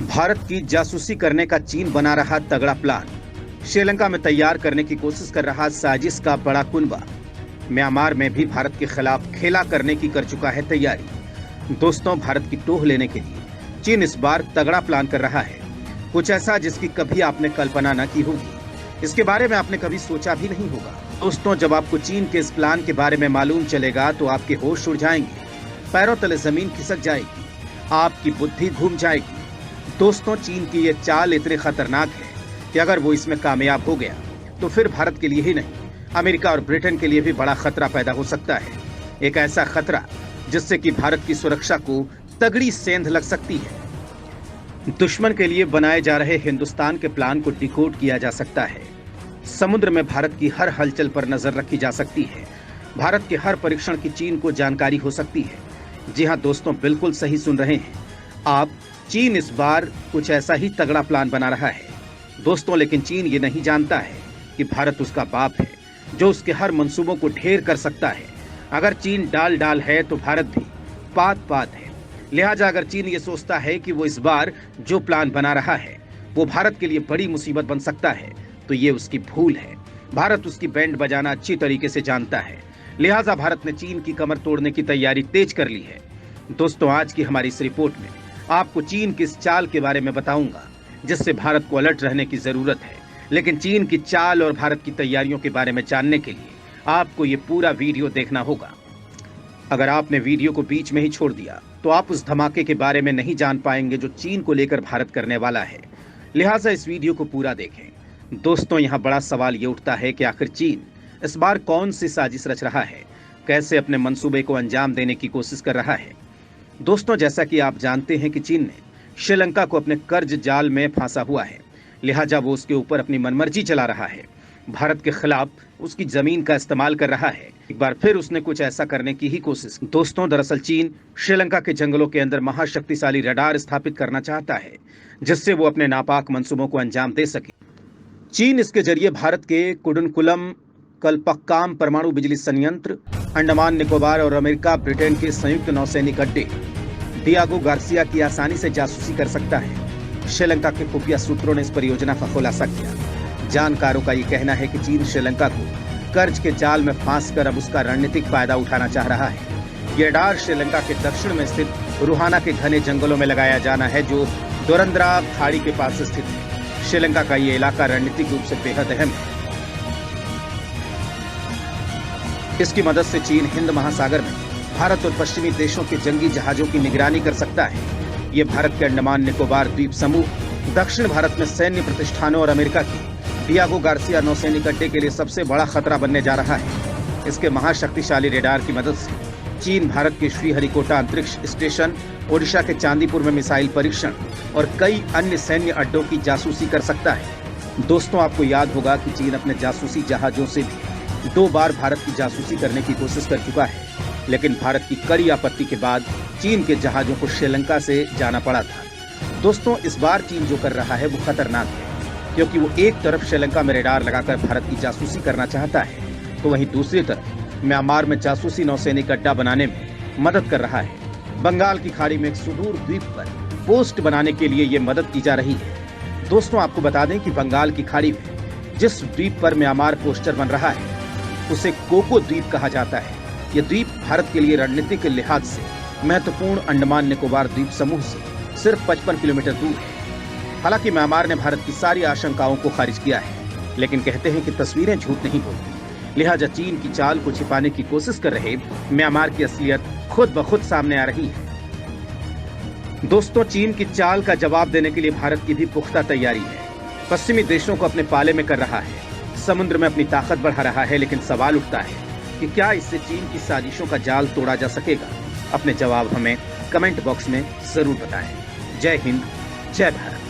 भारत की जासूसी करने का चीन बना रहा तगड़ा प्लान। श्रीलंका में तैयार करने की कोशिश कर रहा साजिश का बड़ा कुनबा। म्यांमार में भी भारत के खिलाफ खेला करने की कर चुका है तैयारी। दोस्तों, भारत की टोह लेने के लिए चीन इस बार तगड़ा प्लान कर रहा है, कुछ ऐसा जिसकी कभी आपने कल्पना न की होगी। इसके बारे में आपने कभी सोचा भी नहीं होगा। दोस्तों, जब आपको चीन के इस प्लान के बारे में मालूम चलेगा तो आपके होश उड़ जाएंगे, पैरों तले जमीन खिसक जाएगी, आपकी बुद्धि घूम जाएगी। दोस्तों, चीन की ये चाल इतनी खतरनाक है कि अगर वो इसमें कामयाब हो गया तो फिर भारत के लिए ही नहीं, अमेरिका और ब्रिटेन के लिए भी बड़ा खतरा पैदा हो सकता है। एक ऐसा खतरा जिससे कि भारत की सुरक्षा को तगड़ी सेंध लग सकती है। दुश्मन के लिए बनाए जा रहे हिंदुस्तान के प्लान को डिकोड किया जा सकता है। समुद्र में भारत की हर हलचल पर नजर रखी जा सकती है। भारत के हर परीक्षण की चीन को जानकारी हो सकती है। जी हां दोस्तों, बिल्कुल सही सुन रहे हैं आप। चीन इस बार कुछ ऐसा ही तगड़ा प्लान बना रहा है दोस्तों, लेकिन चीन ये नहीं जानता है कि भारत उसका बाप है जो उसके हर मंसूबों को ढेर कर सकता है। अगर चीन डाल डाल है तो भारत भी पात पात है। लिहाजा अगर चीन ये सोचता है कि वो इस बार जो प्लान बना रहा है वो भारत के लिए बड़ी मुसीबत बन सकता है, तो ये उसकी भूल है। भारत उसकी बैंड बजाना अच्छी तरीके से जानता है। लिहाजा भारत ने चीन की कमर तोड़ने की तैयारी तेज कर ली है। दोस्तों, आज की हमारी इस रिपोर्ट में आपको चीन की इस चाल के बारे में बताऊंगा जिससे भारत को अलर्ट रहने की जरूरत है। लेकिन चीन की चाल और भारत की तैयारियों के बारे में जानने के लिए आपको ये पूरा वीडियो देखना होगा। अगर आपने वीडियो को बीच में ही छोड़ दिया तो आप उस धमाके के बारे में नहीं जान पाएंगे जो चीन को लेकर भारत करने वाला है। लिहाजा इस वीडियो को पूरा देखें। दोस्तों, यहाँ बड़ा सवाल ये उठता है कि आखिर चीन इस बार कौन सी साजिश रच रहा है, कैसे अपने मंसूबे को अंजाम देने की कोशिश कर रहा है। दोस्तों, जैसा कि आप जानते हैं कि चीन ने श्रीलंका को अपने कर्ज जाल में फांसा हुआ है। लिहाजा वो उसके ऊपर अपनी मनमर्जी चला रहा है, भारत के खिलाफ उसकी जमीन का इस्तेमाल कर रहा है। एक बार फिर उसने कुछ ऐसा करने की ही कोशिश। दोस्तों, दरअसल चीन श्रीलंका के जंगलों के अंदर महाशक्तिशाली रडार स्थापित करना चाहता है जिससे वो अपने नापाक मंसूबों को अंजाम दे सके। चीन इसके जरिए भारत के कुडनकुलम कलपक्काम परमाणु बिजली संयंत्र, अंडमान निकोबार और अमेरिका ब्रिटेन के संयुक्त नौसैनिक अड्डे डियागो गार्सिया की आसानी से जासूसी कर सकता है। श्रीलंका के खुफिया सूत्रों ने इस परियोजना का खुलासा किया। जानकारों का ये कहना है कि चीन श्रीलंका को कर्ज के जाल में फांसकर अब उसका रणनीतिक फायदा उठाना चाह रहा है। ये रडार श्रीलंका के दक्षिण में स्थित रुहाना के घने जंगलों में लगाया जाना है जो दोरंद्रा खाड़ी के पास स्थित है। श्रीलंका का ये इलाका रणनीतिक रूप से बेहद अहम है। इसकी मदद से चीन हिंद महासागर में भारत और पश्चिमी देशों के जंगी जहाजों की निगरानी कर सकता है। ये भारत के अंडमान निकोबार द्वीप समूह, दक्षिण भारत में सैन्य प्रतिष्ठानों और अमेरिका की डियागो गार्सिया नौसैनिक अड्डे के लिए सबसे बड़ा खतरा बनने जा रहा है। इसके महाशक्तिशाली रेडार की मदद से चीन भारत के श्रीहरिकोटा अंतरिक्ष स्टेशन, ओडिशा के चांदीपुर में मिसाइल परीक्षण और कई अन्य सैन्य अड्डों की जासूसी कर सकता है। दोस्तों, आपको याद होगा कि चीन अपने जासूसी जहाजों से भी 2 बार भारत की जासूसी करने की कोशिश कर चुका है, लेकिन भारत की कड़ी आपत्ति के बाद चीन के जहाजों को श्रीलंका से जाना पड़ा था। दोस्तों, इस बार चीन जो कर रहा है वो खतरनाक है, क्योंकि वो एक तरफ श्रीलंका में रडार लगाकर भारत की जासूसी करना चाहता है, तो वहीं दूसरी तरफ म्यांमार में जासूसी नौसैनिक अड्डा बनाने में मदद कर रहा है। बंगाल की खाड़ी में एक सुदूर द्वीप पर पोस्ट बनाने के लिए ये मदद की जा रही है। दोस्तों, आपको बता दें कि बंगाल की खाड़ी में जिस द्वीप पर म्यांमार पोस्टर बन रहा है उसे कोको द्वीप कहा जाता है। यह द्वीप भारत के लिए रणनीतिक लिहाज से महत्वपूर्ण अंडमान निकोबार द्वीप समूह से सिर्फ 55 किलोमीटर दूर है। हालांकि म्यांमार ने भारत की सारी आशंकाओं को खारिज किया है, लेकिन कहते हैं कि तस्वीरें झूठ नहीं बोलती। लिहाजा चीन की चाल को छिपाने की कोशिश कर रहे म्यांमार की असलियत खुद ब खुद सामने आ रही है। दोस्तों, चीन की चाल का जवाब देने के लिए भारत की भी पुख्ता तैयारी है। पश्चिमी देशों को अपने पाले में कर रहा है, समुद्र में अपनी ताकत बढ़ा रहा है, लेकिन सवाल उठता है कि क्या इससे चीन की साजिशों का जाल तोड़ा जा सकेगा। अपने जवाब हमें कमेंट बॉक्स में जरूर बताएं। जय हिंद, जय भारत।